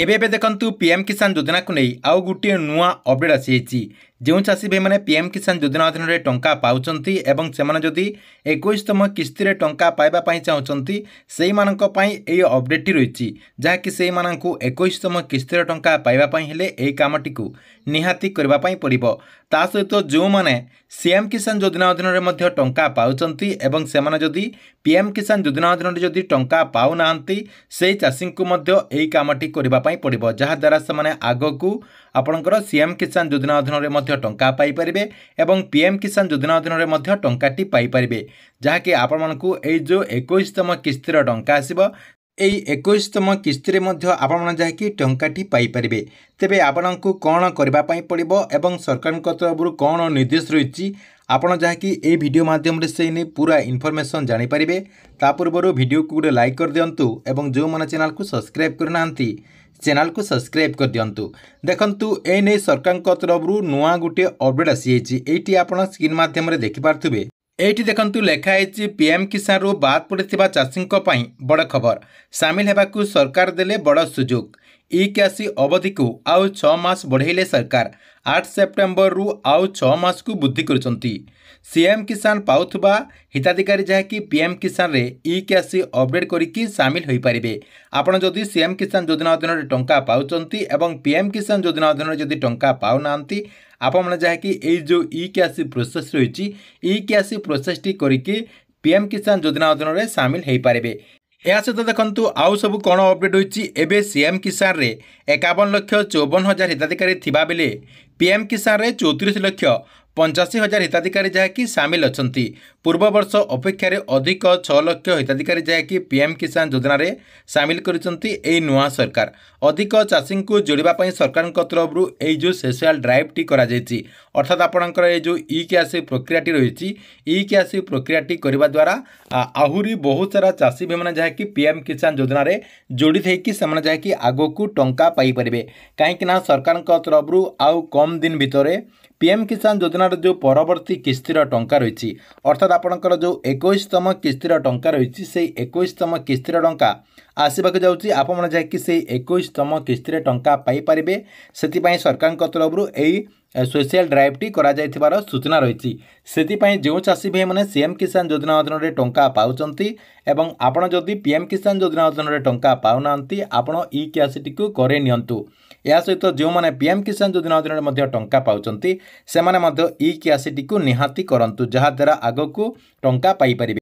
एबे देखंतु पीएम किसान योजना को नहीं आउ गोटे नुआ अपडेट आसी जो चाषी भाई मैंने पीएम किसान योजना अधीन में टंका पाउचंती एवं से जदि 21तम किस्ती रे टंका पाइबा चाहूँगी से मानी अपडेट रही जहाँकि से 21तम किस्ती रे टंका पाइबापी यही कामटी को निहाती करने पड़ो ता सहित जो मैंने सीएम किसान योजना अधीन में टंका पाउचंती एवं से जदि पीएम किसान योजना अधीन जदि टंका पाऊना से चाषी को यही कामटी करने पड़ो जहाद्वारा से आगक आपणकर सीएम किसान योजना अधीन में टंका पाइपर एवं पीएम किसान योजना अधीन में टंकाटी पाइपर जहाँकि आपण जो 21तम किस्तीर टंका आसब यही 21तम किस्ती आपण जहाँकि टंकाटी पाइपर तेबे आपण को कौन करने पड़ो एवं सरकार तरफ कौन निर्देश रही आपण जहाँकि ये वीडियो माध्यम से नहीं पूरा इनफॉरमेशन जानीपारे ता पूर्व वीडियो को गोटे लाइक कर दिंतु एवं जो मैंने चैनल को सब्सक्राइब करना चैनल को सब्सक्राइब कर दिंतु देखंतु ए नहीं सरकार तरफ नुआ गोटे अपडेट आसी ये आप स्क्रीन माध्यम देखिपे एठी देखंतु लेखाई पीएम किसान रु बाद पड़ता चाषी बड़ खबर सामिल होगा सरकार देले बड़ सुजोग ई कैसी अवधि को आउ 6 मास बढ़ेले सरकार 8 सेप्टेम्बर रु आउ 6 मास को वृद्धि करचंती सीएम किसान पाउथबा हिताधिकारी जहाँकि पीएम किसान रे ई कैसी अपडेट करिकी सामिल होई परिबे आपण जदि सीएम किसान योजना अधीन रे टंका पाउचंती एवं पीएम किसान योजना अधीन रे जदि टंका पाउनांती आपण जहाँकि ए जो ई कैसी प्रोसेस रही ई कैसी प्रोसेस टी करिकी पीएम किसान योजना अधीन रे सामिल होई परिबे या सहित देखंतु आउ सब कौन अपडेट होइछि एबे सीएम किसान रे 51,54,000 हिताधिकारी थिबा बेले पीएम किसान रे 34,85,000 हिताधिकारी जहाँकि सामिल अछंती पूर्व वर्ष अपेक्षा अधिक 6 लाख हिताधिकारी जहाँकि पीएम किसान योजना रे सामिल करिसंती ए नुआ सरकार अधिक चाषी को जोड़ापी सरकार तरफ यही जो स्पेशल ड्राइव टी करा जायछि अर्थात आपणकर ये जो ई कैसी प्रक्रियाटी रही ई कैसी प्रक्रियाटी करने द्वारा आहुरी बहुत सारा चाषी भाई मैंने जहाँकि पीएम किसान योजना रे जोड़ी थी से जहाँकि आगक टंका पाइपर कहीं सरकार तरफ आउ कम दिन भितर पीएम किसान योजनार जो परवर्ती किस्तीर टंका रही अर्थात आपणकर जो 21तम किस्तीर टंका रही से 21तम किस्तीर टंका आसवाक जाऊँगी आपण जहाँकि से 21तम किस्ती टंका पाइपर से सरकार तरफ यही सोशल ड्राइव टी करा जाइथिबार सूचना रही से जो चाषी भाई मैंने सीएम किसान योजना अधीन में टंका पाउचंती एवं आपण जदि पीएम किसान योजना अधीन में टंका पाऊना आपण ई कैसीटी को करे नियंतु या सहित जो मैंने पीएम किसान योजना अधीन में टंका पाउचंती से माने ई कैसीटी को निहाती करंतु जहाद्वारा आगक टंका पाइपर।